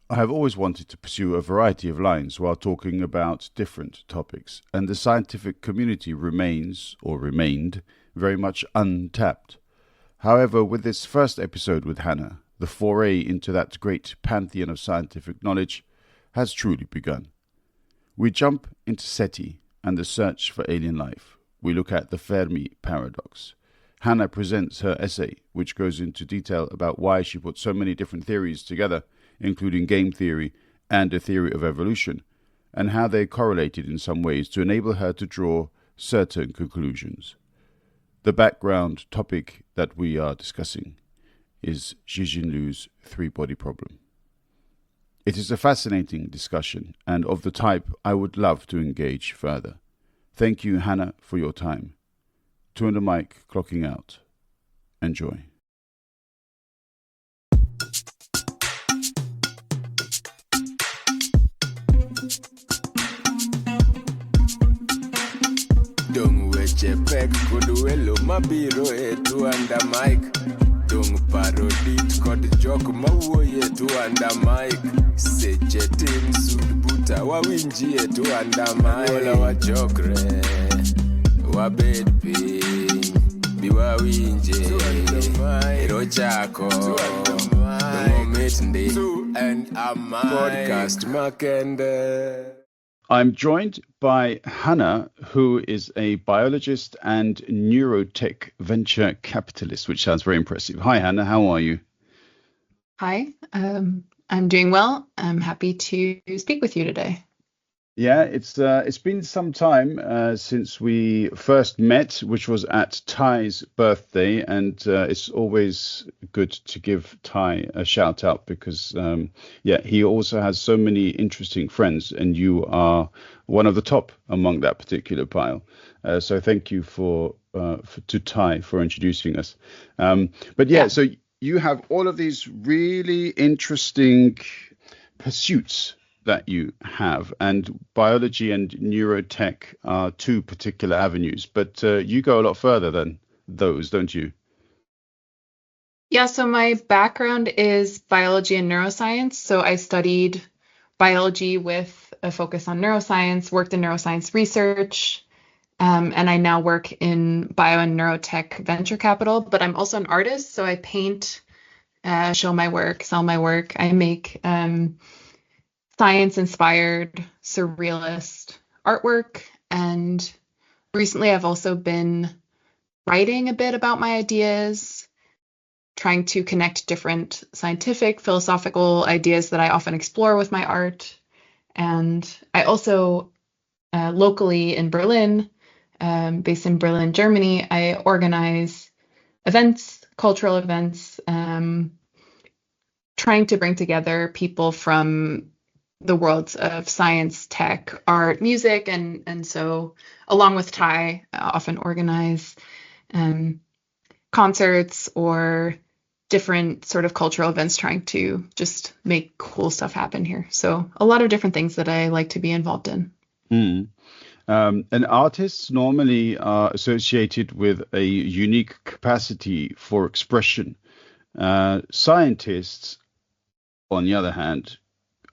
I have always wanted to pursue a variety of lines while talking about different topics, and the scientific community remains, or remained, very much untapped. However, with this first episode with Hannah, the foray into that great pantheon of scientific knowledge has truly begun. We jump into SETI and the search for alien life. We look at the Fermi paradox. Hannah presents her essay, which goes into detail about why she put so many different theories together, including game theory and a theory of evolution, and how they correlated in some ways to enable her to draw certain conclusions. The background topic that we are discussing is Jijin Liu's three-body problem. It is a fascinating discussion and of the type I would love to engage further. Thank you, Hannah, for your time. Turn the mic clocking out. Enjoy. Dung weche pek kod welo mabiro etu under mic. Dung parodit kod jok mawuoyo etu under mic. Seche tin sud buta wawinji etu under mic. Ola wachokre wabed piny biwawinje ero chako Ngomit ndi and a mic. Podcast makende. I'm joined by Hannah, who is a biologist and neurotech venture capitalist, which sounds very impressive. Hi, Hannah. How are you? Hi, I'm doing well. I'm happy to speak with you today. Yeah, it's been some time since we first met, which was at Ty's birthday, and it's always good to give Ty a shout out because he also has so many interesting friends, and you are one of the top among that particular pile. So thank you to Ty for introducing us. So you have all of these really interesting pursuits that you have, and biology and neurotech are two particular avenues, but you go a lot further than those, don't you? Yeah, so my background is biology and neuroscience. So I studied biology with a focus on neuroscience, worked in neuroscience research, and I now work in bio and neurotech venture capital, but I'm also an artist. So I paint, show my work, sell my work. I make science-inspired surrealist artwork. And recently I've also been writing a bit about my ideas, trying to connect different scientific, philosophical ideas that I often explore with my art. And I also, locally in Berlin, based in Berlin, Germany, I organize events, cultural events, trying to bring together people from the worlds of science, tech, art, music, and so along with Ty, I often organize concerts or different sort of cultural events, trying to just make cool stuff happen here. So a lot of different things that I like to be involved in. Mm. And artists normally are associated with a unique capacity for expression. Scientists, on the other hand,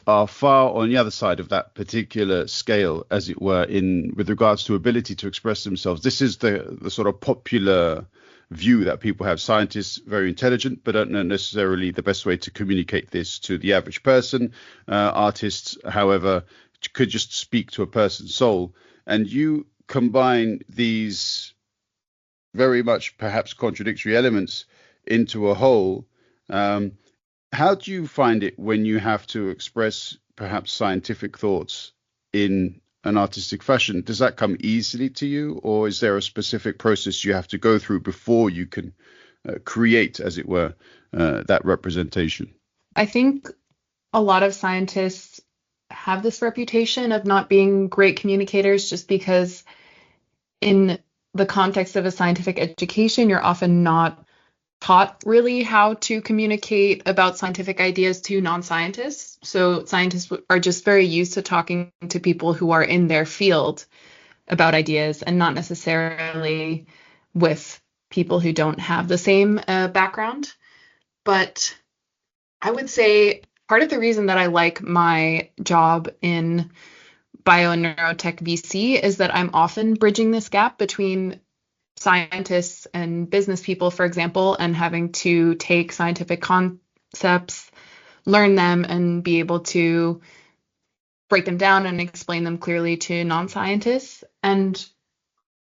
are far on the other side of that particular scale, as it were, in with regards to ability to express themselves. This is the sort of popular view that people have. Scientists very intelligent, but don't know necessarily the best way to communicate this to the average person. Artists, however, could just speak to a person's soul. And you combine these very much perhaps contradictory elements into a whole. How do you find it when you have to express perhaps scientific thoughts in an artistic fashion? Does that come easily to you, or is there a specific process you have to go through before you can create, as it were, that representation? I think a lot of scientists have this reputation of not being great communicators just because in the context of a scientific education, you're often not taught really how to communicate about scientific ideas to non-scientists. So scientists are just very used to talking to people who are in their field about ideas and not necessarily with people who don't have the same background. But I would say part of the reason that I like my job in bio and neurotech VC is that I'm often bridging this gap between scientists and business people, for example, and having to take scientific concepts, learn them, and be able to break them down and explain them clearly to non-scientists. And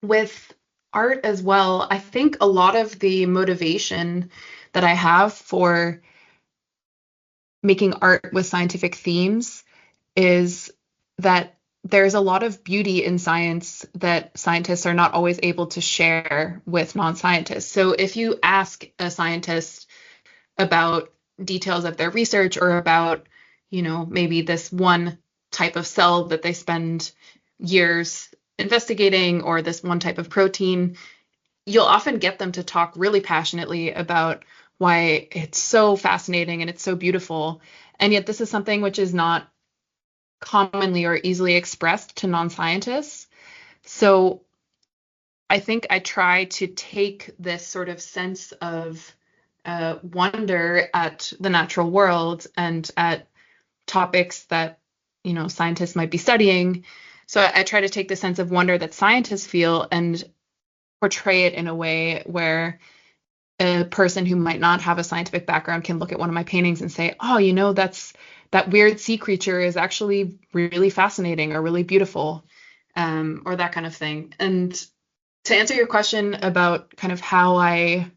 with art as well, I think a lot of the motivation that I have for making art with scientific themes is that there's a lot of beauty in science that scientists are not always able to share with non-scientists. So if you ask a scientist about details of their research or about, maybe this one type of cell that they spend years investigating or this one type of protein, you'll often get them to talk really passionately about why it's so fascinating and it's so beautiful. And yet this is something which is not commonly or easily expressed to non-scientists. So I think I try to take this sort of sense of wonder at the natural world and at topics that, scientists might be studying. So I try to take the sense of wonder that scientists feel and portray it in a way where a person who might not have a scientific background can look at one of my paintings and say, oh, that weird sea creature is actually really fascinating or really beautiful, or that kind of thing. And to answer your question about kind of how I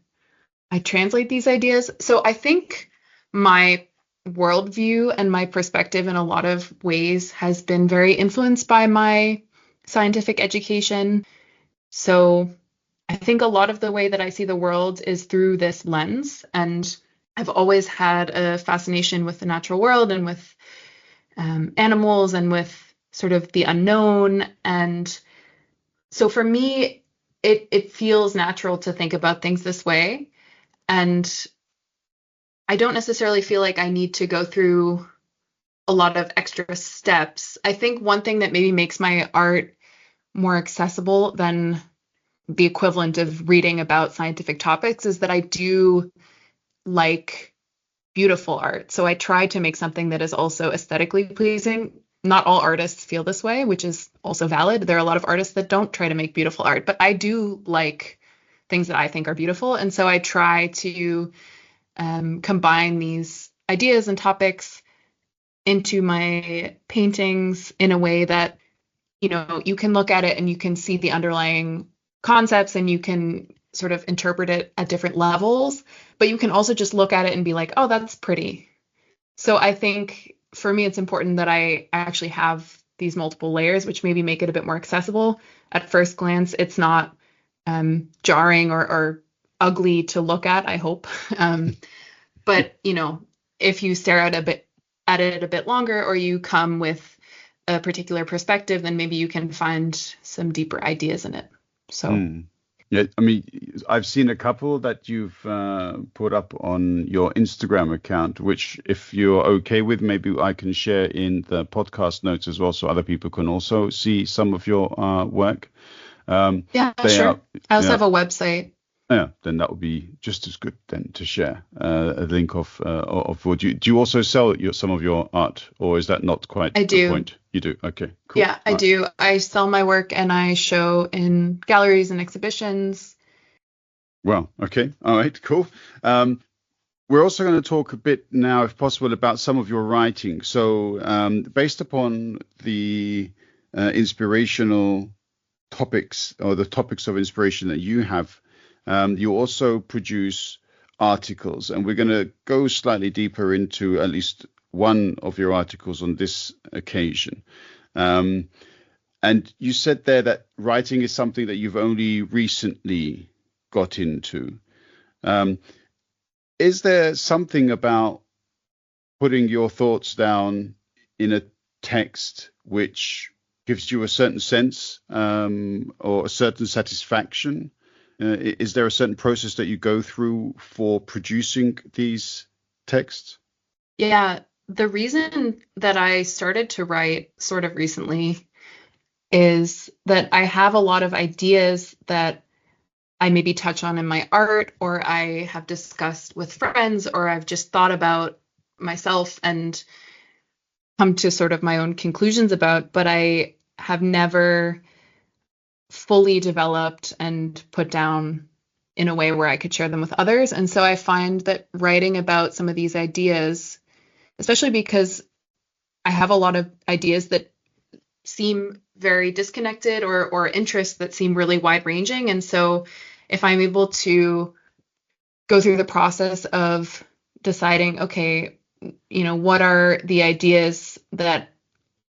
translate these ideas, so I think my worldview and my perspective in a lot of ways has been very influenced by my scientific education. So I think a lot of the way that I see the world is through this lens, and I've always had a fascination with the natural world and with animals and with sort of the unknown. And so for me, it feels natural to think about things this way. And I don't necessarily feel like I need to go through a lot of extra steps. I think one thing that maybe makes my art more accessible than the equivalent of reading about scientific topics is that I do like beautiful art. So I try to make something that is also aesthetically pleasing. Not all artists feel this way, which is also valid. There are a lot of artists that don't try to make beautiful art, but I do like things that I think are beautiful. And so I try to combine these ideas and topics into my paintings in a way that, you can look at it and you can see the underlying concepts and you can sort of interpret it at different levels, but you can also just look at it and be like, oh, that's pretty. So I think for me, it's important that I actually have these multiple layers, which maybe make it a bit more accessible. At first glance, it's not jarring or ugly to look at, I hope. But, if you stare at it a bit longer, or you come with a particular perspective, then maybe you can find some deeper ideas in it. So. Yeah, I mean, I've seen a couple that you've put up on your Instagram account, which if you're okay with, maybe I can share in the podcast notes as well, so other people can also see some of your work. Yeah, sure. I also have a website. Yeah, then that would be just as good then to share a link of what do you also sell some of your art, or is that not quite the point? You do. Okay, cool. Yeah, I do. I sell my work and I show in galleries and exhibitions. Well, okay. All right, cool. We're also going to talk a bit now, if possible, about some of your writing. So based upon the inspirational topics, or the topics of inspiration that you have, you also produce articles, and we're going to go slightly deeper into at least one of your articles on this occasion. And you said there that writing is something that you've only recently got into. Is there something about putting your thoughts down in a text which gives you a certain sense or a certain satisfaction? Is there a certain process that you go through for producing these texts? Yeah, the reason that I started to write sort of recently is that I have a lot of ideas that I maybe touch on in my art, or I have discussed with friends, or I've just thought about myself and come to sort of my own conclusions about, but I have never fully developed and put down in a way where I could share them with others. And so I find that writing about some of these ideas, especially because I have a lot of ideas that seem very disconnected or interests that seem really wide ranging. And so if I'm able to go through the process of deciding, okay, what are the ideas that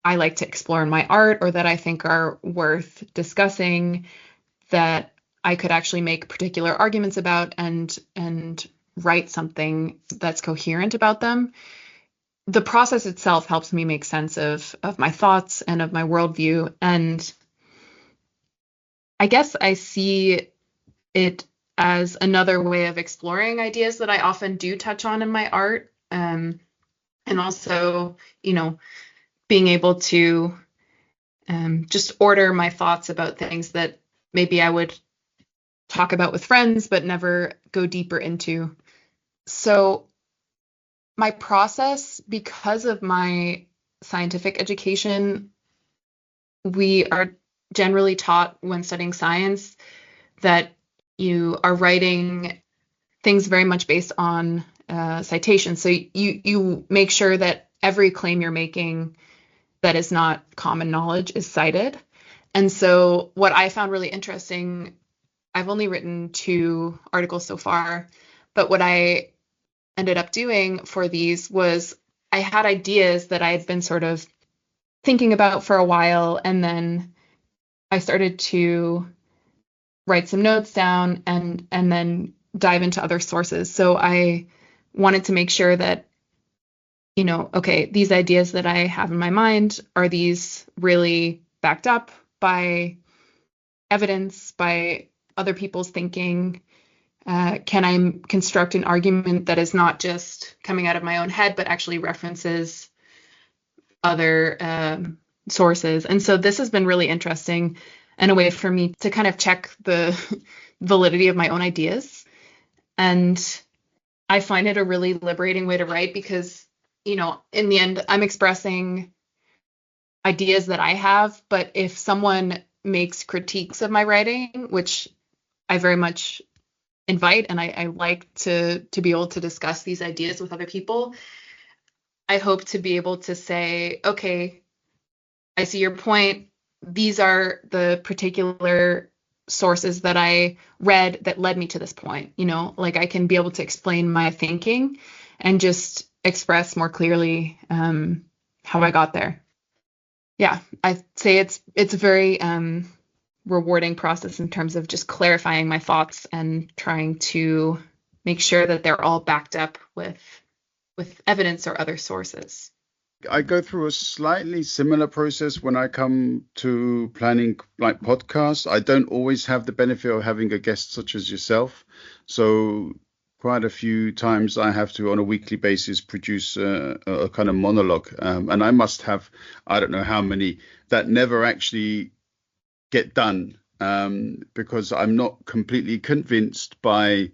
I like to explore in my art or that I think are worth discussing, that I could actually make particular arguments about and write something that's coherent about them. The process itself helps me make sense of my thoughts and of my worldview. And I guess I see it as another way of exploring ideas that I often do touch on in my art. And also, being able to just order my thoughts about things that maybe I would talk about with friends, but never go deeper into. So my process, because of my scientific education, we are generally taught when studying science that you are writing things very much based on citation. So you make sure that every claim you're making that is not common knowledge is cited. And so what I found really interesting, I've only written 2 articles so far, but what I ended up doing for these was I had ideas that I had been sort of thinking about for a while, and then I started to write some notes down and then dive into other sources. So I wanted to make sure that, okay, these ideas that I have in my mind, are these really backed up by evidence, by other people's thinking? Can I construct an argument that is not just coming out of my own head, but actually references other sources? And so this has been really interesting and a way for me to kind of check the validity of my own ideas. And I find it a really liberating way to write because, in the end, I'm expressing ideas that I have, but if someone makes critiques of my writing, which I very much invite, and I like to be able to discuss these ideas with other people, I hope to be able to say, okay, I see your point. These are the particular sources that I read that led me to this point. Like I can be able to explain my thinking and just express more clearly how I got there. Yeah, I'd say it's a very rewarding process in terms of just clarifying my thoughts and trying to make sure that they're all backed up with evidence or other sources. I go through a slightly similar process when I come to planning like podcasts. I don't always have the benefit of having a guest such as yourself. So quite a few times I have to, on a weekly basis, produce a kind of monologue. And I must have, I don't know how many that never actually get done because I'm not completely convinced by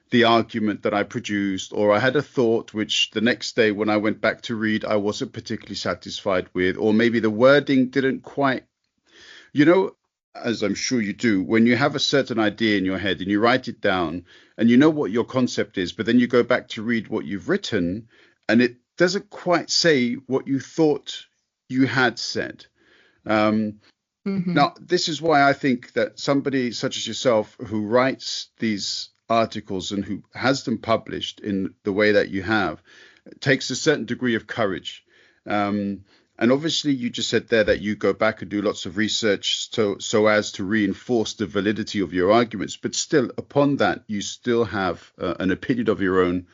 the argument that I produced, or I had a thought which the next day when I went back to read, I wasn't particularly satisfied with, or maybe the wording didn't quite, as I'm sure you do, when you have a certain idea in your head and you write it down and you know what your concept is, but then you go back to read what you've written and it doesn't quite say what you thought you had said. Now, this is why I think that somebody such as yourself who writes these articles and who has them published in the way that you have takes a certain degree of courage. And obviously you just said there that you go back and do lots of research so as to reinforce the validity of your arguments, but still upon that you still have an opinion of your own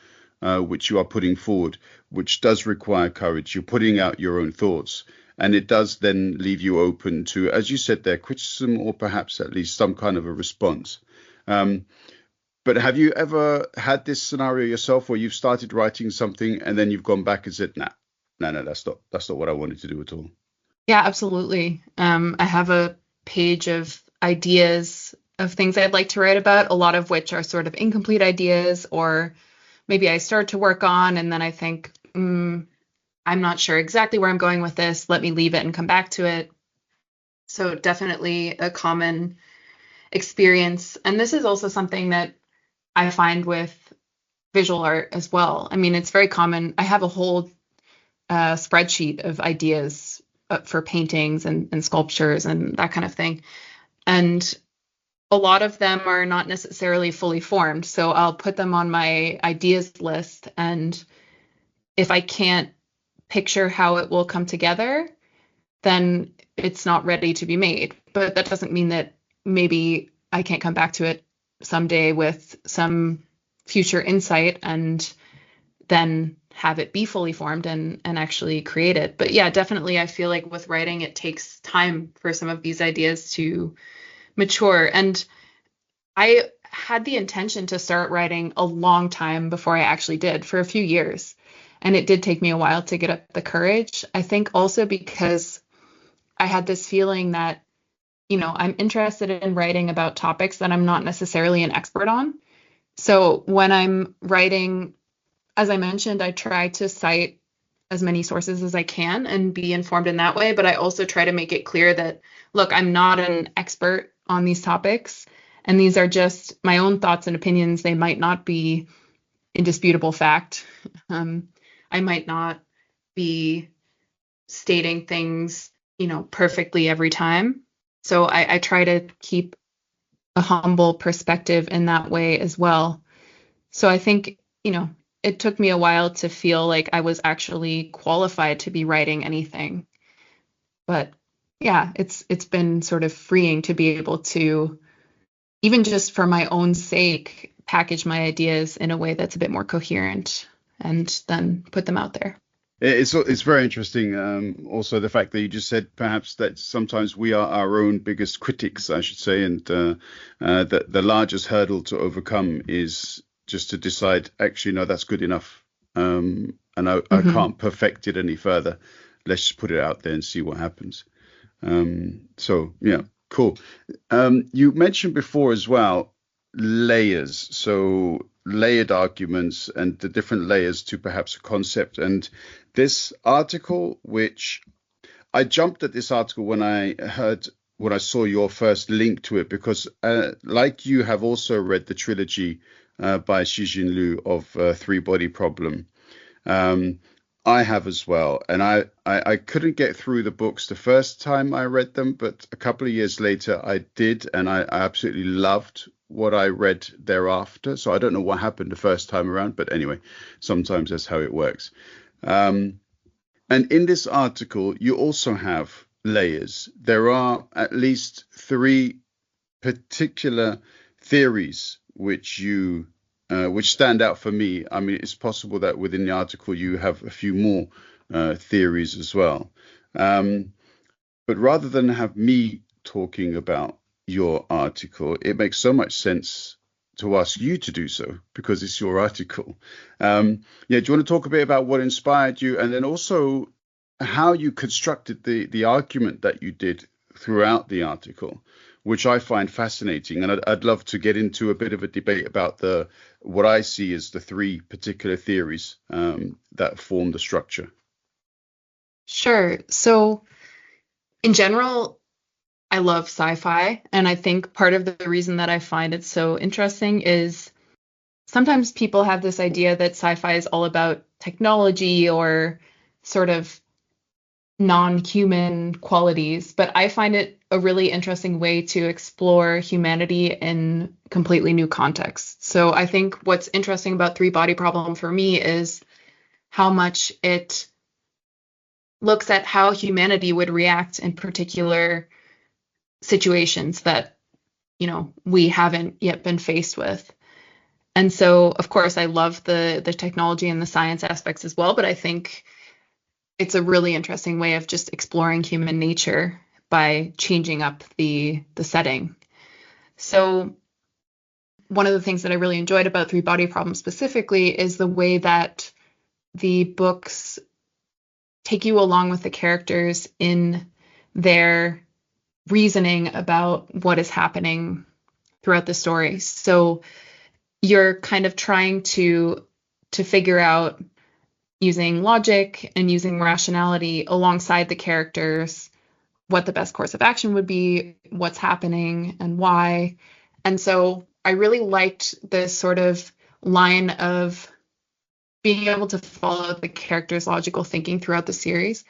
which you are putting forward, which does require courage. You're putting out your own thoughts, and it does then leave you open to, as you said there, criticism or perhaps at least some kind of a response. But have you ever had this scenario yourself where you've started writing something and then you've gone back and said, no, that's not what I wanted to do at all? Yeah, absolutely. I have a page of ideas of things I'd like to write about, a lot of which are sort of incomplete ideas, or maybe I start to work on and then I think, I'm not sure exactly where I'm going with this. Let me leave it and come back to it. So definitely a common experience. And this is also something that I find with visual art as well. I mean, it's very common. I have a whole spreadsheet of ideas for paintings and sculptures and that kind of thing. And a lot of them are not necessarily fully formed. So I'll put them on my ideas list. And if I can't picture how it will come together, then it's not ready to be made. But that doesn't mean that maybe I can't come back to it someday with some future insight and then have it be fully formed and actually create it. But yeah, definitely I feel like with writing, it takes time for some of these ideas to mature. And I had the intention to start writing a long time before I actually did, for a few years. And it did take me a while to get up the courage. I think also because I had this feeling that, I'm interested in writing about topics that I'm not necessarily an expert on. So when I'm writing, as I mentioned, I try to cite as many sources as I can and be informed in that way. But I also try to make it clear that, look, I'm not an expert on these topics. And these are just my own thoughts and opinions. They might not be indisputable fact. I might not be stating things, perfectly every time. So I try to keep a humble perspective in that way as well. So I think, it took me a while to feel like I was actually qualified to be writing anything. But yeah, it's been sort of freeing to be able to, even just for my own sake, package my ideas in a way that's a bit more coherent and then put them out there. It's very interesting. Also, the fact that you just said perhaps that sometimes we are our own biggest critics, I should say, and that the largest hurdle to overcome is just to decide, actually, no, that's good enough, and I can't perfect it any further. Let's just put it out there and see what happens. So yeah, cool. You mentioned before as well layers, so layered arguments and the different layers to perhaps a concept. And this article, which I jumped at this article when I saw your first link to it, because like you have also read the trilogy by Xijin Liu of Three Body Problem. I have as well, and I couldn't get through the books the first time I read them, but a couple of years later I did, and I absolutely loved what I read thereafter. So I don't know what happened the first time around, but anyway, sometimes that's how it works. And in this article, you also have layers. There are at least three particular theories which stand out for me. I mean, it's possible that within the article you have a few more theories as well. But rather than have me talking about your article, it makes so much sense to ask you to do so because it's your article. Do you want to talk a bit about what inspired you, and then also how you constructed the argument that you did throughout the article, which I find fascinating, and I'd love to get into a bit of a debate about what I see as the three particular theories that form the structure. Sure. So in general, I love sci-fi, and I think part of the reason that I find it so interesting is sometimes people have this idea that sci-fi is all about technology or sort of non-human qualities, but I find it a really interesting way to explore humanity in completely new contexts. So I think what's interesting about Three Body Problem for me is how much it looks at how humanity would react in particular situations that, we haven't yet been faced with. And so, of course, I love the technology and the science aspects as well, but I think it's a really interesting way of just exploring human nature by changing up the setting. So one of the things that I really enjoyed about Three Body Problem specifically is the way that the books take you along with the characters in their reasoning about what is happening throughout the story. So you're kind of trying to figure out using logic and using rationality alongside the characters, what the best course of action would be, what's happening, and why. And so I really liked this sort of line of being able to follow the characters' logical thinking throughout the series.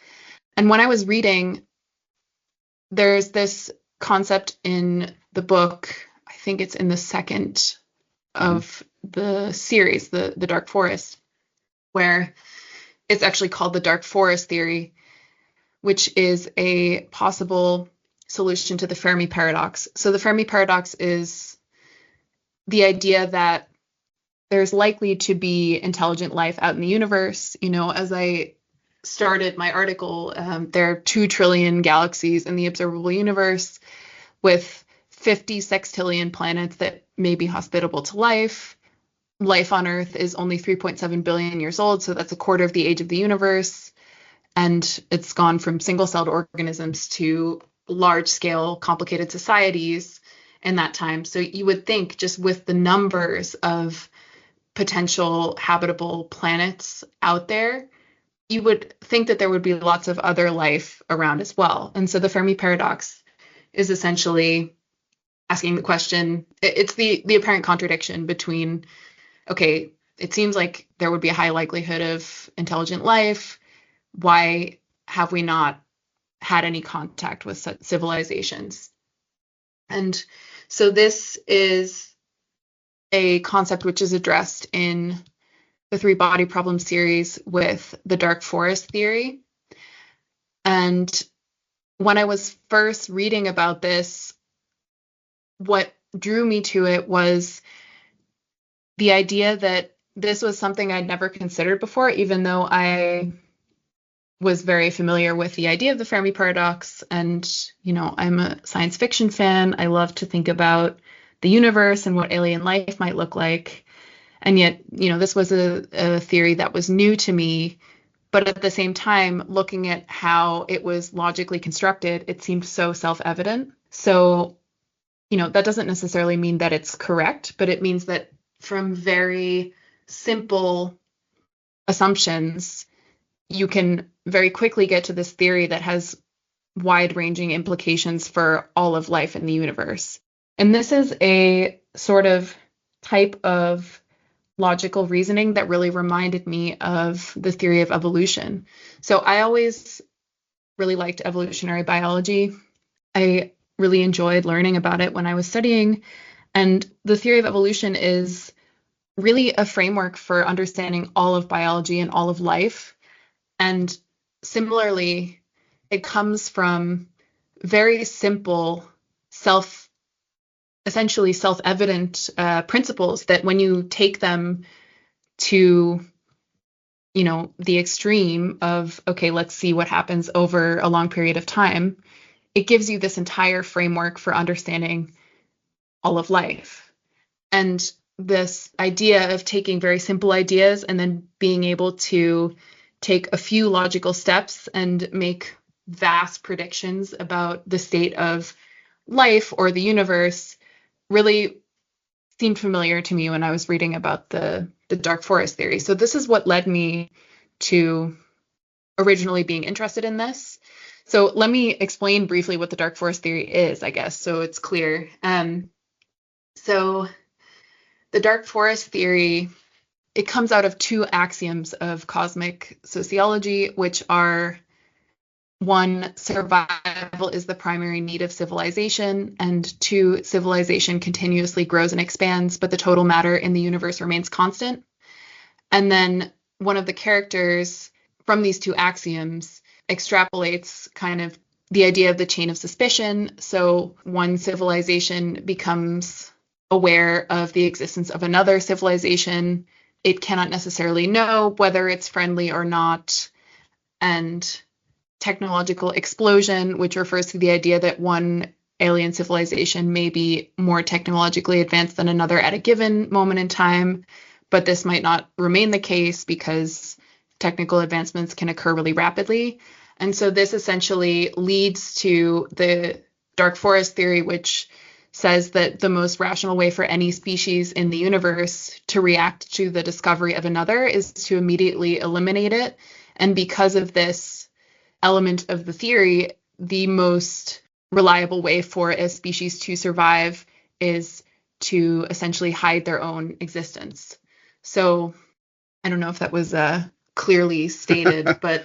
And when I was reading, there's this concept in the book, I think it's in the second of the series, the Dark Forest, where it's actually called the Dark Forest theory, which is a possible solution to the Fermi paradox. So the Fermi paradox is the idea that there's likely to be intelligent life out in the universe. You know, as I started my article, there are 2 trillion galaxies in the observable universe with 50 sextillion planets that may be hospitable to life. Life on Earth is only 3.7 billion years old, so that's a quarter of the age of the universe. And it's gone from single-celled organisms to large-scale, complicated societies in that time. So you would think, just with the numbers of potential habitable planets out there, you would think that there would be lots of other life around as well. And so the Fermi paradox is essentially asking the question, it's the apparent contradiction between, okay, it seems like there would be a high likelihood of intelligent life. Why have we not had any contact with such civilizations? And so this is a concept which is addressed in the 3 Body Problem series with the Dark Forest theory. And when I was first reading about this, what drew me to it was the idea that this was something I'd never considered before, even though I was very familiar with the idea of the Fermi paradox. And, you know, I'm a science fiction fan. I love to think about the universe and what alien life might look like. And yet, you know, this was a theory that was new to me. But at the same time, looking at how it was logically constructed, it seemed so self-evident. So, you know, that doesn't necessarily mean that it's correct, but it means that from very simple assumptions, you can very quickly get to this theory that has wide-ranging implications for all of life in the universe. And this is a sort of type of logical reasoning that really reminded me of the theory of evolution. So I always really liked evolutionary biology. I really enjoyed learning about it when I was studying. And the theory of evolution is really a framework for understanding all of biology and all of life. And similarly, it comes from very simple, essentially self-evident principles that when you take them to, you know, the extreme of, okay, let's see what happens over a long period of time, it gives you this entire framework for understanding all of life. And this idea of taking very simple ideas and then being able to take a few logical steps and make vast predictions about the state of life or the universe really seemed familiar to me when I was reading about the Dark Forest theory. So this is what led me to originally being interested in this. So let me explain briefly what the Dark Forest theory is, I guess, so it's clear. So the Dark Forest theory, it comes out of 2 axioms of cosmic sociology, which are, 1, survival is the primary need of civilization, and 2, civilization continuously grows and expands, but the total matter in the universe remains constant. And then one of the characters from these 2 axioms extrapolates kind of the idea of the chain of suspicion. So one civilization becomes aware of the existence of another civilization. It cannot necessarily know whether it's friendly or not. And technological explosion, which refers to the idea that one alien civilization may be more technologically advanced than another at a given moment in time, but this might not remain the case because technical advancements can occur really rapidly. And so this essentially leads to the Dark Forest theory, which says that the most rational way for any species in the universe to react to the discovery of another is to immediately eliminate it. And because of this element of the theory, the most reliable way for a species to survive is to essentially hide their own existence. So I don't know if that was clearly stated, but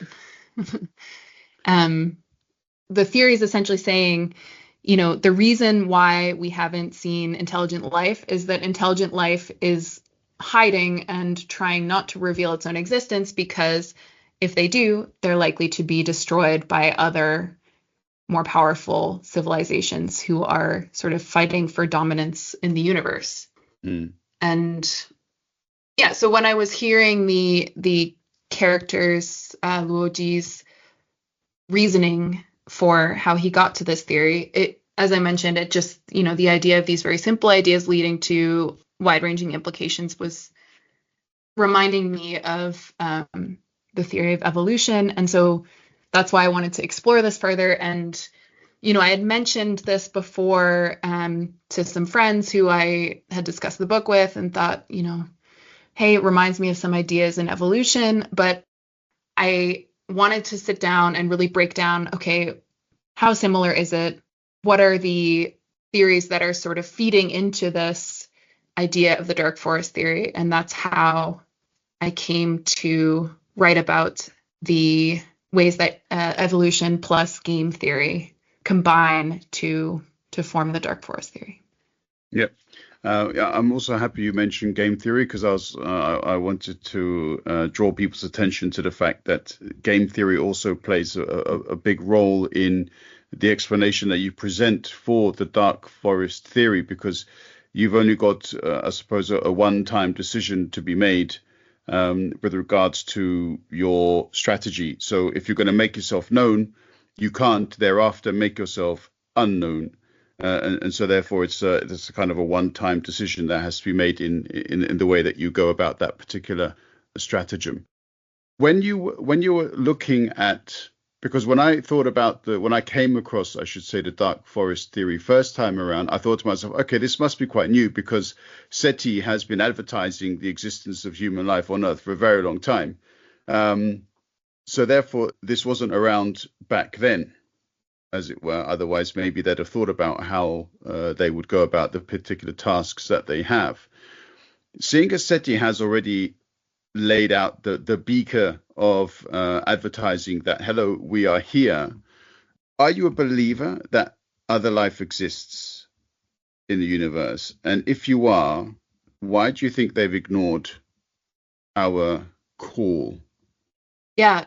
the theory is essentially saying, the reason why we haven't seen intelligent life is that intelligent life is hiding and trying not to reveal its own existence, because if they do, they're likely to be destroyed by other more powerful civilizations who are sort of fighting for dominance in the universe. And yeah, so when I was hearing the characters, Luoji's reasoning for how he got to this theory, as I mentioned, it just, the idea of these very simple ideas leading to wide-ranging implications was reminding me of the theory of evolution. And so that's why I wanted to explore this further. And, I had mentioned this before to some friends who I had discussed the book with and thought, hey, it reminds me of some ideas in evolution, but I wanted to sit down and really break down, okay, how similar is it? What are the theories that are sort of feeding into this idea of the dark forest theory? And that's how I came to write about the ways that evolution plus game theory combine to form the dark forest theory. Yep. I'm also happy you mentioned game theory, because I wanted to draw people's attention to the fact that game theory also plays a big role in the explanation that you present for the dark forest theory, because you've only got, I suppose, a one-time decision to be made with regards to your strategy. So if you're going to make yourself known, you can't thereafter make yourself unknown. And so therefore it's a kind of a one-time decision that has to be made in the way that you go about that particular stratagem. When you were looking at, because when I came across, I should say, the dark forest theory first time around, I thought to myself, okay, this must be quite new, because SETI has been advertising the existence of human life on Earth for a very long time. So therefore, this wasn't around back then, as it were. Otherwise, maybe they'd have thought about how they would go about the particular tasks that they have. Seeing as SETI has already laid out the beaker of advertising that, hello, we are here, are you a believer that other life exists in the universe? And if you are, why do you think they've ignored our call? Yeah,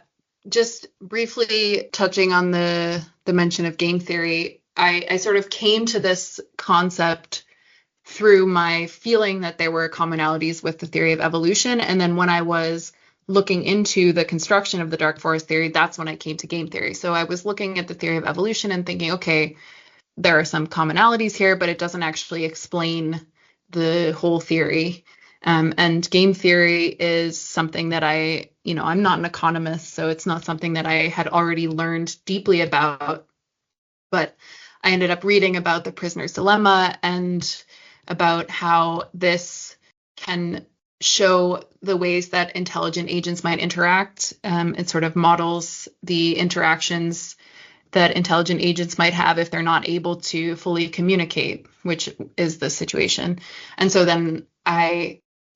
just briefly touching on the mention of game theory, I sort of came to this concept through my feeling that there were commonalities with the theory of evolution. And then when I was looking into the construction of the dark forest theory, that's when I came to game theory. So I was looking at the theory of evolution and thinking, okay, there are some commonalities here, but it doesn't actually explain the whole theory. And game theory is something that I'm not an economist, so it's not something that I had already learned deeply about. But I ended up reading about the prisoner's dilemma and about how this can show the ways that intelligent agents might interact. It sort of models the interactions that intelligent agents might have if they're not able to fully communicate, which is the situation. And so then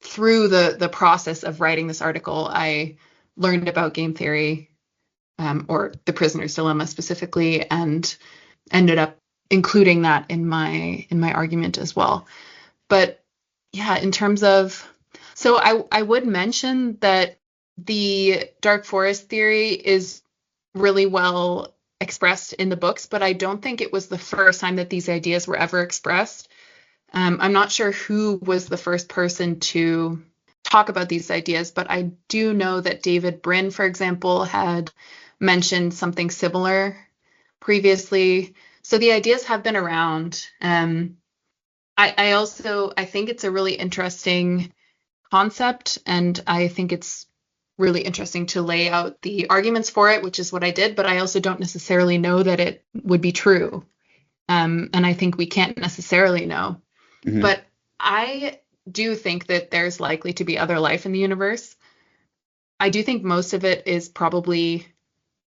through the process of writing this article, I learned about game theory, or the prisoner's dilemma specifically, and ended up including that in my argument as well. But yeah, in terms of, so I would mention that the dark forest theory is really well expressed in the books, but I don't think it was the first time that these ideas were ever expressed. I'm not sure who was the first person to talk about these ideas, but I do know that David Brin, for example, had mentioned something similar previously. So the ideas have been around. I think it's a really interesting concept, and I think it's really interesting to lay out the arguments for it, which is what I did, but I also don't necessarily know that it would be true. And I think we can't necessarily know. Hmm. But I do think that there's likely to be other life in the universe. I do think most of it is probably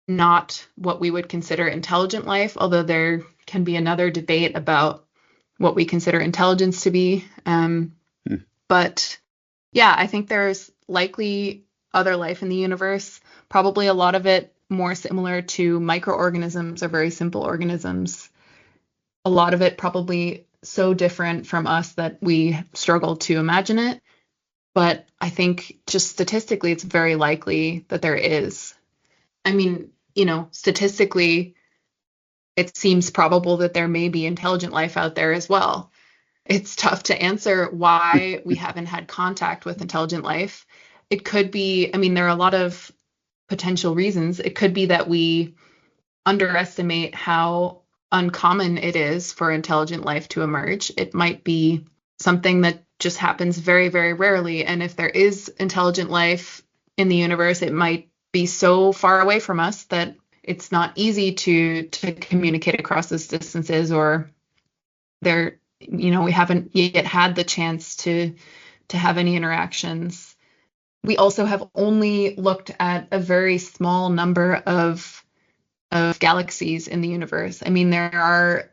not what we would consider intelligent life, although there can be another debate about what we consider intelligence to be. But yeah, I think there's likely other life in the universe, probably a lot of it more similar to microorganisms or very simple organisms. A lot of it probably so different from us that we struggle to imagine it. But I think just statistically, it's very likely that there is. I mean, statistically, it seems probable that there may be intelligent life out there as well. It's tough to answer why we haven't had contact with intelligent life. It could be, I mean, there are a lot of potential reasons. It could be that we underestimate how uncommon it is for intelligent life to emerge. It might be something that just happens very, very rarely. And if there is intelligent life in the universe, it might be so far away from us that it's not easy to communicate across those distances, or we haven't yet had the chance to have any interactions. We also have only looked at a very small number of galaxies in the universe. I mean, there are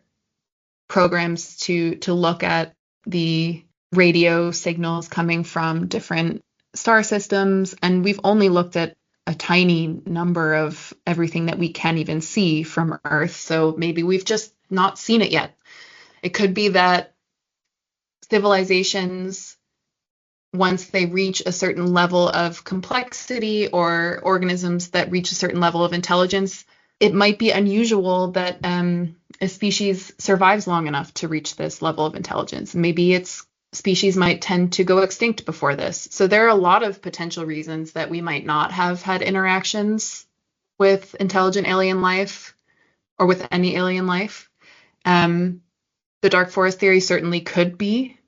programs to look at the radio signals coming from different star systems, and we've only looked at a tiny number of everything that we can even see from Earth. So maybe we've just not seen it yet. It could be that civilizations, once they reach a certain level of complexity, or organisms that reach a certain level of intelligence, it might be unusual that a species survives long enough to reach this level of intelligence. Maybe its species might tend to go extinct before this. So there are a lot of potential reasons that we might not have had interactions with intelligent alien life, or with any alien life. The dark forest theory certainly could be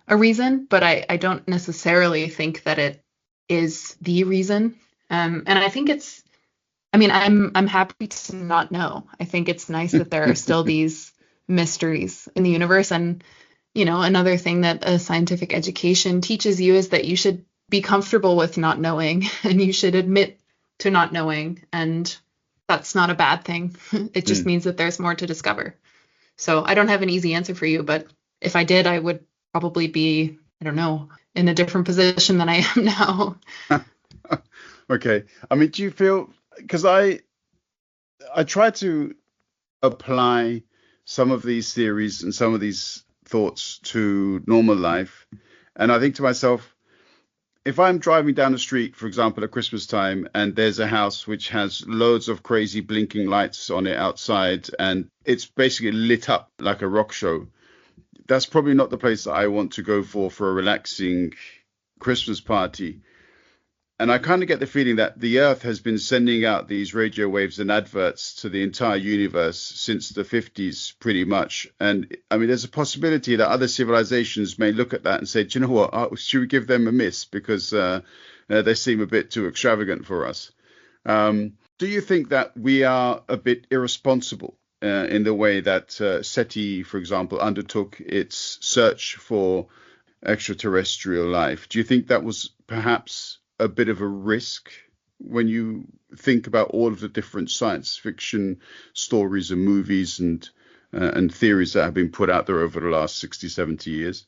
a reason, but I don't necessarily think that it is the reason. And I think I'm happy to not know. I think it's nice that there are still these mysteries in the universe. And, another thing that a scientific education teaches you is that you should be comfortable with not knowing, and you should admit to not knowing. And that's not a bad thing. It just means that there's more to discover. So I don't have an easy answer for you, but if I did, I would probably be, I don't know, in a different position than I am now. Okay. I mean, do you feel, because I try to apply some of these theories and some of these thoughts to normal life, and I think to myself, if I'm driving down the street, for example, at Christmas time, and there's a house which has loads of crazy blinking lights on it outside, and it's basically lit up like a rock show, that's probably not the place that I want to go for a relaxing Christmas party. And I kind of get the feeling that the Earth has been sending out these radio waves and adverts to the entire universe since the 50s, pretty much. And I mean, there's a possibility that other civilizations may look at that and say, do you know what, should we give them a miss, because they seem a bit too extravagant for us. Do you think that we are a bit irresponsible in the way that SETI, for example, undertook its search for extraterrestrial life? Do you think that was perhaps a bit of a risk when you think about all of the different science fiction stories and movies and theories that have been put out there over the last 60, 70 years?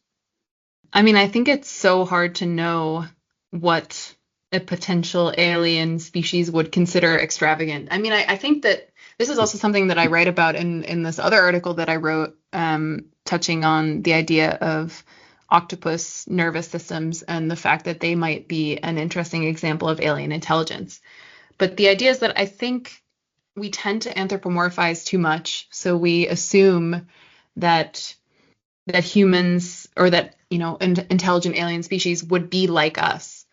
I mean, I think it's so hard to know what a potential alien species would consider extravagant. I mean, I think that this is also something that I write about in this other article that I wrote, touching on the idea of octopus nervous systems and the fact that they might be an interesting example of alien intelligence. But the idea is that I think we tend to anthropomorphize too much. So we assume that humans, or that, intelligent alien species would be like us.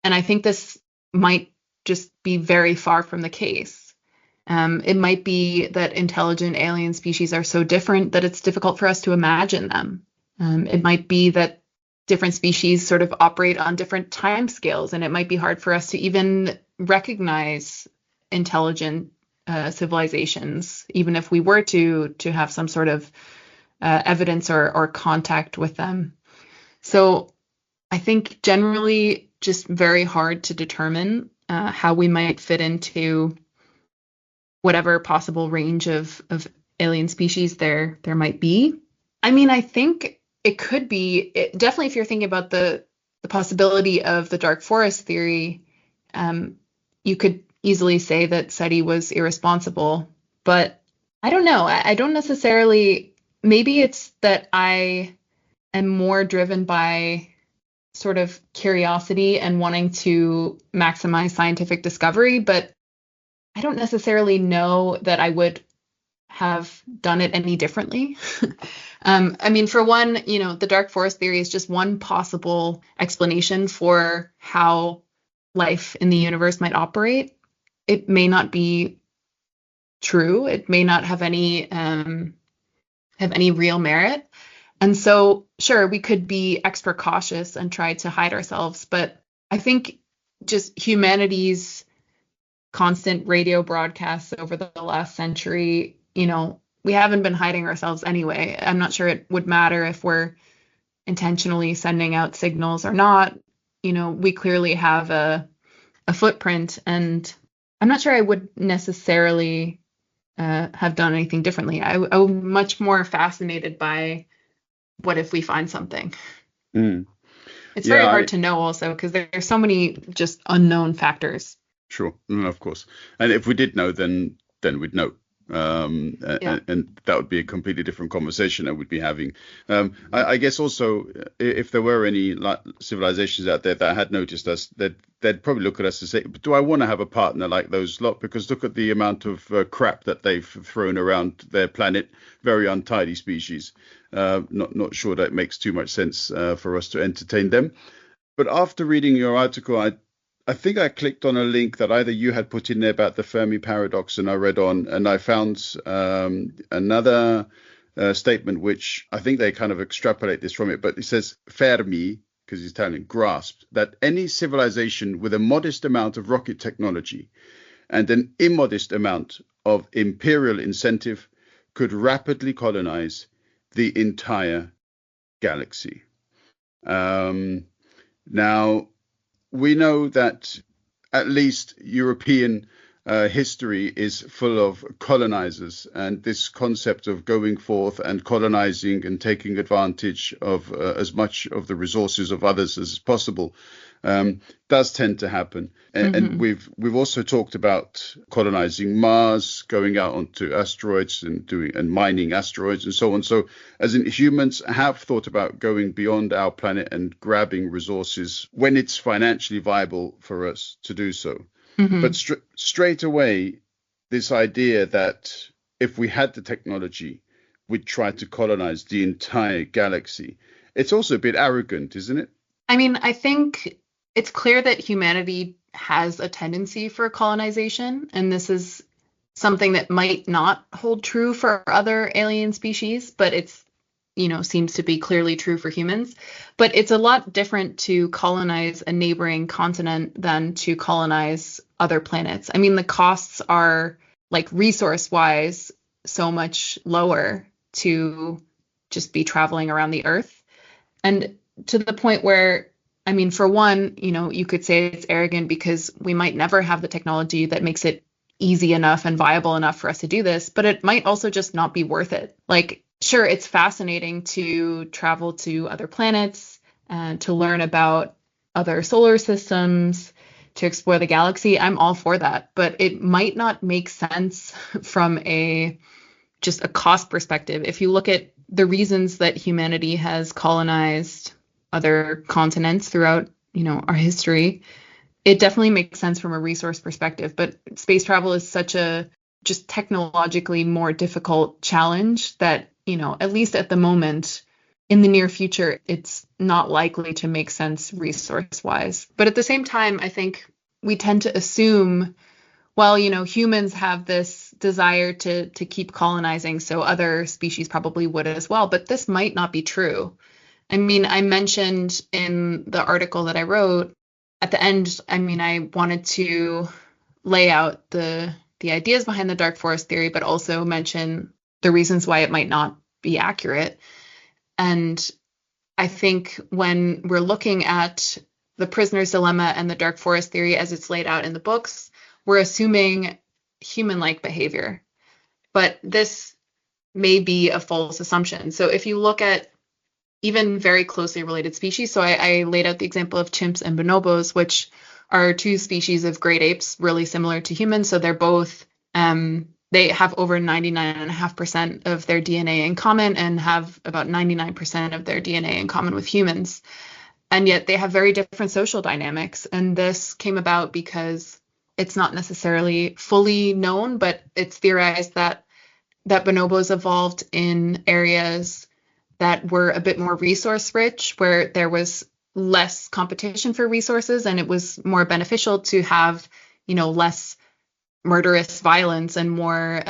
And I think this might just be very far from the case. It might be that intelligent alien species are so different that it's difficult for us to imagine them. It might be that different species sort of operate on different time scales, and it might be hard for us to even recognize intelligent civilizations, even if we were to have some sort of evidence or contact with them. So I think generally just very hard to determine how we might fit into whatever possible range of alien species there might be. I mean, I think it could be definitely if you're thinking about the possibility of the dark forest theory, you could easily say that SETI was irresponsible. But I don't know. I don't necessarily. Maybe it's that I am more driven by sort of curiosity and wanting to maximize scientific discovery, but I don't necessarily know that I would have done it any differently. I mean, for one, the dark forest theory is just one possible explanation for how life in the universe might operate. It may not be true. It may not have any real merit. And so, sure, we could be extra cautious and try to hide ourselves, but I think just humanity's constant radio broadcasts over the last century, we haven't been hiding ourselves anyway. I'm not sure it would matter if we're intentionally sending out signals or not. We clearly have a footprint, and I'm not sure I would necessarily have done anything differently. I'm much more fascinated by what if we find something. It's very hard to know also because there's so many just unknown factors. Sure, of course. And if we did know, then we'd know. And that would be a completely different conversation that we'd be having. I guess also, if there were any civilizations out there that had noticed us, they'd probably look at us and say, do I want to have a partner like those lot? Because look at the amount of crap that they've thrown around their planet. Very untidy species. Not sure that makes too much sense for us to entertain them. But after reading your article, I think I clicked on a link that either you had put in there about the Fermi paradox, and I read on, and I found another statement, which I think they kind of extrapolate this from it, but it says Fermi, because he's Italian, grasped that any civilization with a modest amount of rocket technology and an immodest amount of imperial incentive could rapidly colonize the entire galaxy. Now, we know that at least European history is full of colonizers, and this concept of going forth and colonizing and taking advantage of as much of the resources of others as possible does tend to happen. And we've also talked about colonizing Mars, going out onto asteroids and mining asteroids and so on. So as in, humans have thought about going beyond our planet and grabbing resources when it's financially viable for us to do so. But straight away, this idea that if we had the technology, we'd try to colonize the entire galaxy. It's also a bit arrogant, isn't it? I mean, I think it's clear that humanity has a tendency for colonization, and this is something that might not hold true for other alien species, but it's seems to be clearly true for humans. But it's a lot different to colonize a neighboring continent than to colonize other planets. I mean, the costs are, like, resource-wise, so much lower to just be traveling around the Earth. And to the point where, I mean, for one, you could say it's arrogant because we might never have the technology that makes it easy enough and viable enough for us to do this, but it might also just not be worth it. Like, sure, it's fascinating to travel to other planets and to learn about other solar systems, to explore the galaxy. I'm all for that, but it might not make sense from just a cost perspective. If you look at the reasons that humanity has colonized other continents throughout, our history, it definitely makes sense from a resource perspective. But space travel is such a just technologically more difficult challenge that, at least at the moment, in the near future, it's not likely to make sense resource-wise. But at the same time, I think we tend to assume, well, humans have this desire to keep colonizing, so other species probably would as well. But this might not be true. I mean, I mentioned in the article that I wrote at the end, I mean, I wanted to lay out the the ideas behind the dark forest theory, but also mention the reasons why it might not be accurate. And I think when we're looking at the prisoner's dilemma and the dark forest theory as it's laid out in the books, we're assuming human-like behavior. But this may be a false assumption. So if you look at even very closely related species, so I laid out the example of chimps and bonobos, which are two species of great apes really similar to humans. So they're both, they have over 99.5% of their DNA in common and have about 99% of their DNA in common with humans. And yet they have very different social dynamics. And this came about because it's not necessarily fully known, but it's theorized that bonobos evolved in areas that were a bit more resource rich, where there was less competition for resources, and it was more beneficial to have, less murderous violence and more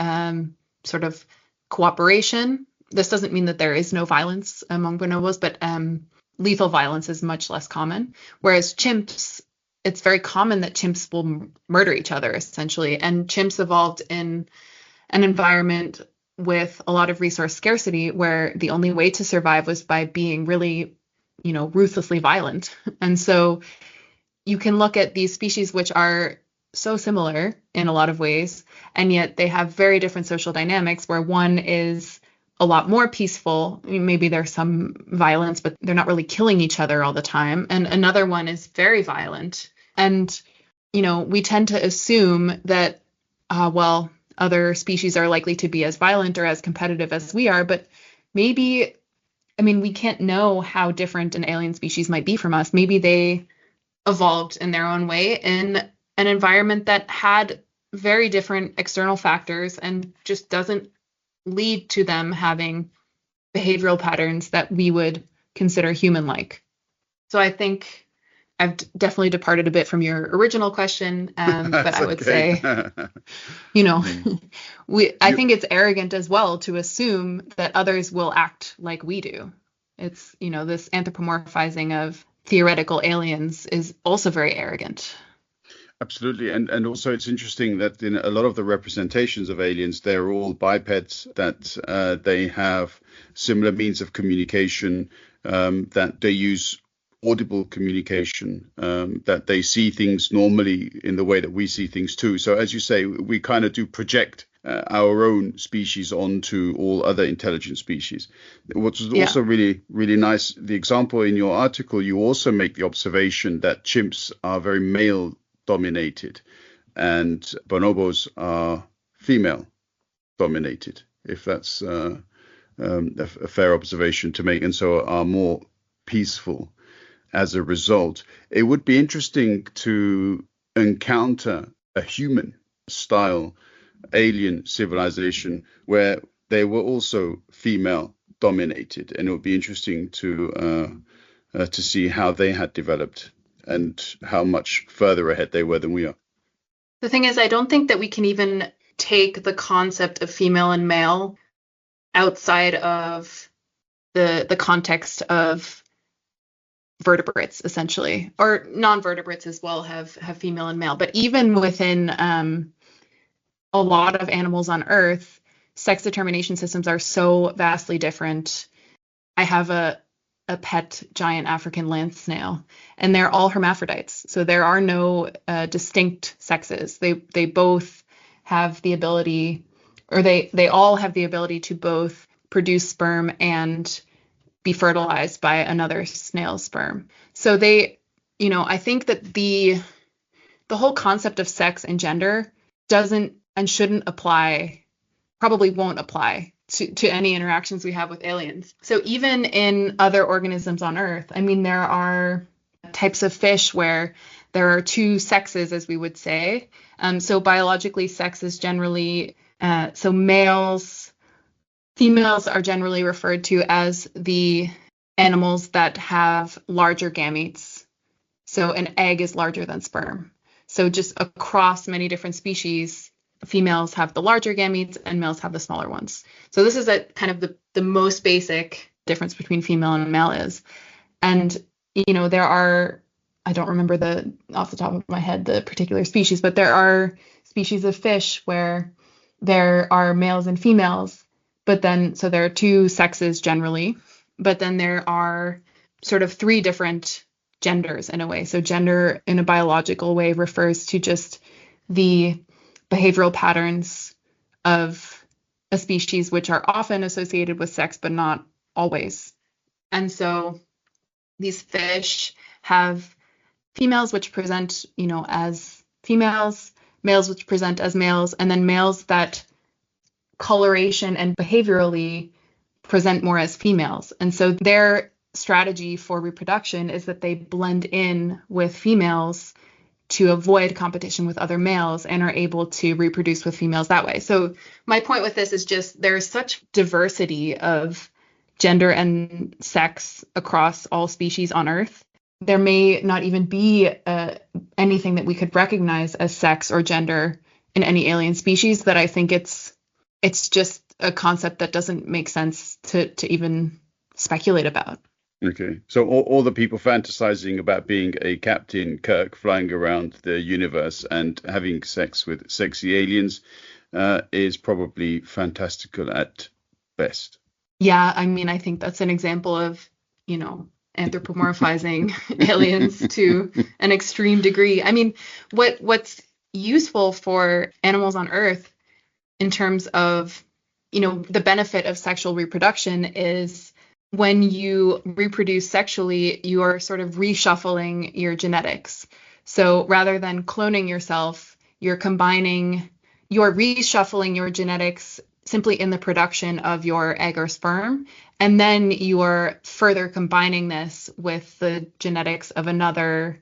sort of cooperation. This doesn't mean that there is no violence among bonobos, but lethal violence is much less common. Whereas chimps, it's very common that chimps will murder each other, essentially. And chimps evolved in an environment with a lot of resource scarcity where the only way to survive was by being really, ruthlessly violent. And so you can look at these species which are so similar in a lot of ways, and yet they have very different social dynamics, where one is a lot more peaceful. Maybe there's some violence, but they're not really killing each other all the time. And another one is very violent. And, we tend to assume that, other species are likely to be as violent or as competitive as we are, but maybe, we can't know how different an alien species might be from us. Maybe they evolved in their own way in an environment that had very different external factors and just doesn't lead to them having behavioral patterns that we would consider human-like. So I think I've definitely departed a bit from your original question, but I would say, I think it's arrogant as well to assume that others will act like we do. It's, this anthropomorphizing of theoretical aliens is also very arrogant. Absolutely. And also it's interesting that in a lot of the representations of aliens, they're all bipeds, that they have similar means of communication, that they use audible communication, that they see things normally in the way that we see things too. So as you say, we kind of do project our own species onto all other intelligent species. What's also really, really nice, the example in your article, you also make the observation that chimps are very male dominated and bonobos are female dominated, if that's a fair observation to make, and so are more peaceful as a result. It would be interesting to encounter a human style alien civilization where they were also female dominated, and it would be interesting to see how they had developed and how much further ahead they were than we are. The thing is, I don't think that we can even take the concept of female and male outside of the context of vertebrates, essentially, or non-vertebrates as well have female and male. But even within a lot of animals on Earth, sex determination systems are so vastly different. I have a pet giant African land snail, and they're all hermaphrodites. So there are no distinct sexes. They both have the ability, or they all have the ability to both produce sperm and be fertilized by another snail's sperm. So they, I think that the whole concept of sex and gender doesn't and shouldn't apply, probably won't apply to any interactions we have with aliens. So even in other organisms on Earth, there are types of fish where there are two sexes, as we would say. So biologically, sex is generally, females are generally referred to as the animals that have larger gametes. So an egg is larger than sperm. So just across many different species, females have the larger gametes and males have the smaller ones. So this is a kind of the most basic difference between female and male is. And, there are I don't remember off the top of my head the particular species, but there are species of fish where there are males and females, but then so there are two sexes generally, but then there are sort of three different genders in a way. So gender in a biological way refers to just the behavioral patterns of a species, which are often associated with sex, but not always. And so these fish have females which present, as females, males which present as males, and then males that coloration and behaviorally present more as females. And so their strategy for reproduction is that they blend in with females to avoid competition with other males and are able to reproduce with females that way. So my point with this is just there's such diversity of gender and sex across all species on Earth. There may not even be anything that we could recognize as sex or gender in any alien species, that I think it's just a concept that doesn't make sense to even speculate about. Okay, so all the people fantasizing about being a Captain Kirk flying around the universe and having sex with sexy aliens is probably fantastical at best. Yeah, I mean, I think that's an example of, anthropomorphizing aliens to an extreme degree. I mean, what's useful for animals on Earth in terms of, the benefit of sexual reproduction is when you reproduce sexually, you are sort of reshuffling your genetics. So rather than cloning yourself, you're reshuffling your genetics simply in the production of your egg or sperm. And then you are further combining this with the genetics of another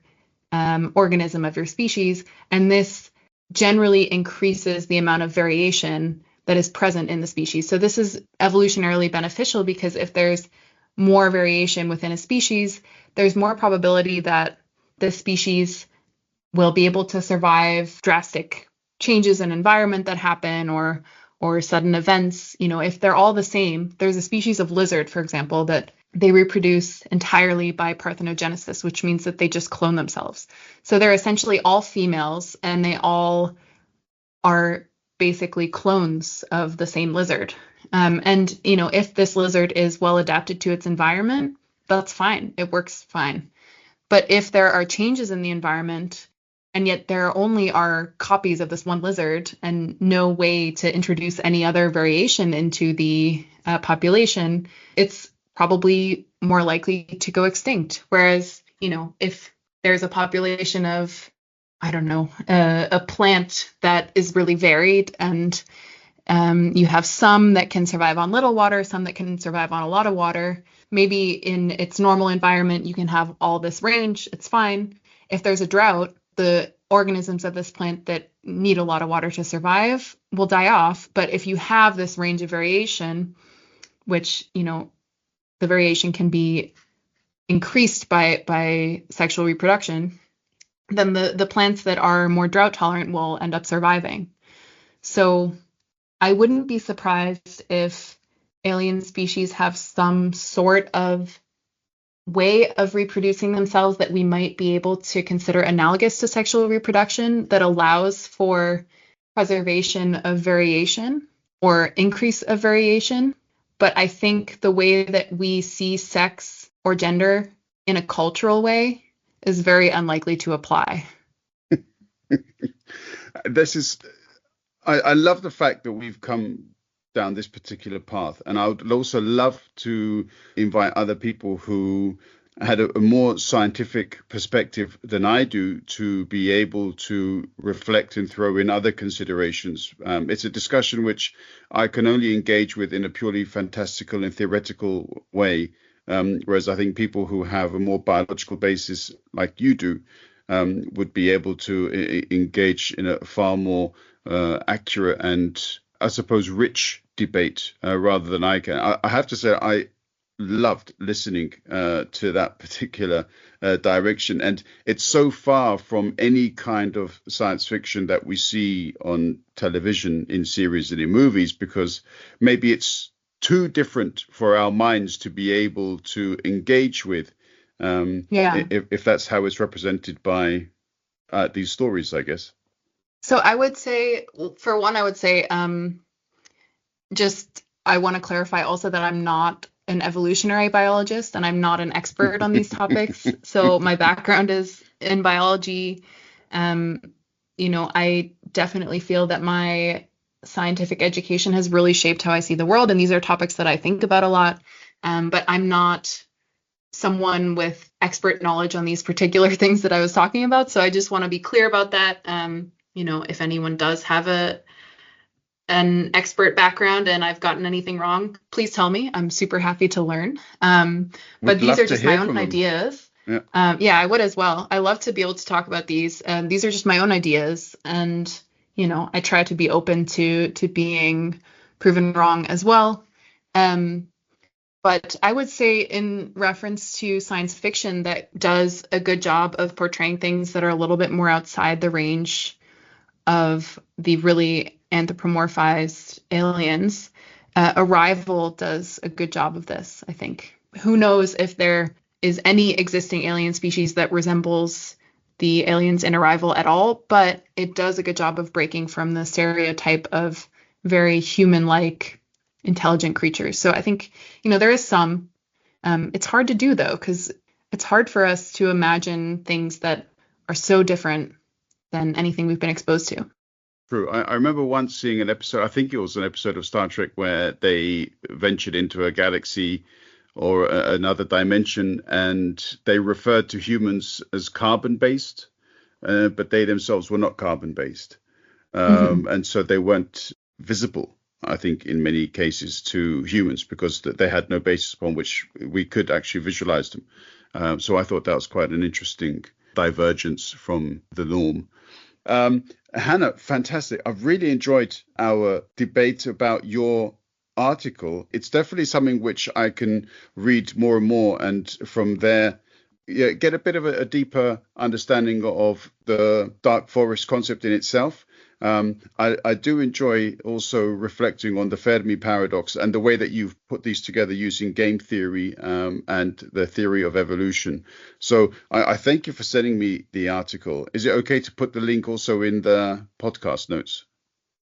organism of your species. And this generally increases the amount of variation that is present in the species. So this is evolutionarily beneficial because if there's more variation within a species, there's more probability that the species will be able to survive drastic changes in environment that happen or sudden events. If they're all the same, there's a species of lizard, for example, that they reproduce entirely by parthenogenesis, which means that they just clone themselves. So they're essentially all females and they all are basically clones of the same lizard. And if this lizard is well adapted to its environment, that's fine. It works fine. But if there are changes in the environment, and yet there only are copies of this one lizard and no way to introduce any other variation into the population, it's probably more likely to go extinct. Whereas, if there's a population of, I don't know, a plant that is really varied and you have some that can survive on little water, some that can survive on a lot of water. Maybe in its normal environment, you can have all this range. It's fine. If there's a drought, the organisms of this plant that need a lot of water to survive will die off. But if you have this range of variation, which, the variation can be increased by sexual reproduction, then the plants that are more drought tolerant will end up surviving. So I wouldn't be surprised if alien species have some sort of way of reproducing themselves that we might be able to consider analogous to sexual reproduction that allows for preservation of variation or increase of variation. But I think the way that we see sex or gender in a cultural way is very unlikely to apply. I love the fact that we've come down this particular path, and I would also love to invite other people who had a more scientific perspective than I do to be able to reflect and throw in other considerations. It's a discussion which I can only engage with in a purely fantastical and theoretical way. Whereas I think people who have a more biological basis like you do would be able to engage in a far more accurate and, I suppose, rich debate rather than I can. I have to say I loved listening to that particular direction. And it's so far from any kind of science fiction that we see on television, in series and in movies, because maybe it's too different for our minds to be able to engage with Yeah. if that's how it's represented by these stories, I guess. So I would say, for one, I would say, just I want to clarify also that I'm not an evolutionary biologist and I'm not an expert on these topics. So my background is in biology. Um, I definitely feel that my scientific education has really shaped how I see the world, and these are topics that I think about a lot. But I'm not someone with expert knowledge on these particular things that I was talking about. So I just want to be clear about that. If anyone does have an expert background and I've gotten anything wrong, please tell me. I'm super happy to learn. But Would these love are to just my hear own from them. ideas. Yeah. Yeah, I would as well. I love to be able to talk about these. These are just my own ideas, and I try to be open to being proven wrong as well. But I would say, in reference to science fiction that does a good job of portraying things that are a little bit more outside the range of the really anthropomorphized aliens, Arrival does a good job of this, I think. Who knows if there is any existing alien species that resembles the aliens in Arrival at all, but it does a good job of breaking from the stereotype of very human-like intelligent creatures. So I think, there is some. It's hard to do, though, because it's hard for us to imagine things that are so different than anything we've been exposed to. True. I remember once seeing an episode, I think it was an episode of Star Trek, where they ventured into a galaxy or another dimension, and they referred to humans as carbon-based, but they themselves were not carbon-based. Mm-hmm. And so they weren't visible, I think, in many cases to humans, because they had no basis upon which we could actually visualize them. So I thought that was quite an interesting divergence from the norm. Hannah, fantastic. I've really enjoyed our debate about your article. It's definitely something which I can read more and more, and from there, get a bit of a deeper understanding of the dark forest concept in itself. I do enjoy also reflecting on the Fermi paradox and the way that you've put these together using game theory and the theory of evolution. So I thank you for sending me the article. Is it okay to put the link also in the podcast notes?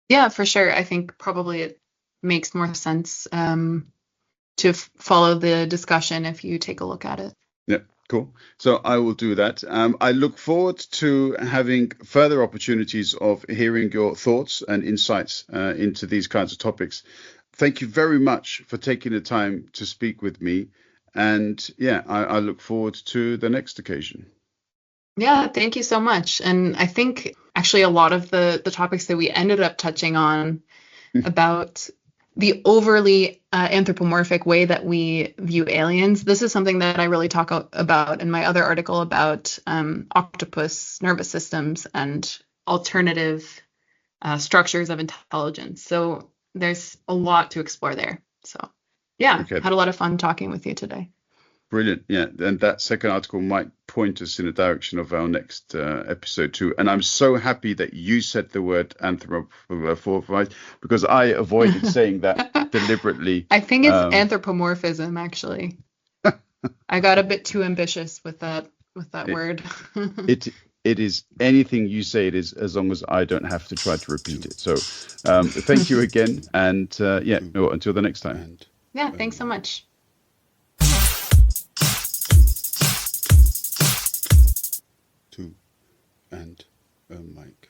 Yeah, for sure. I think probably it makes more sense to follow the discussion if you take a look at it. Yeah. Cool. So I will do that. I look forward to having further opportunities of hearing your thoughts and insights into these kinds of topics. Thank you very much for taking the time to speak with me. And yeah, I look forward to the next occasion. Yeah, thank you so much. And I think actually a lot of the topics that we ended up touching on about the overly anthropomorphic way that we view aliens. This is something that I really talk about in my other article about octopus nervous systems and alternative structures of intelligence. So there's a lot to explore there. So yeah, Okay. had a lot of fun talking with you today. Brilliant. Yeah. And that second article might point us in the direction of our next episode too. And I'm so happy that you said the word anthropomorphic, because I avoided saying that deliberately. I think it's anthropomorphism, actually. I got a bit too ambitious with that word. It is anything you say it is, as long as I don't have to try to repeat it. So thank you again. And until the next time. Yeah, thanks so much. And mic.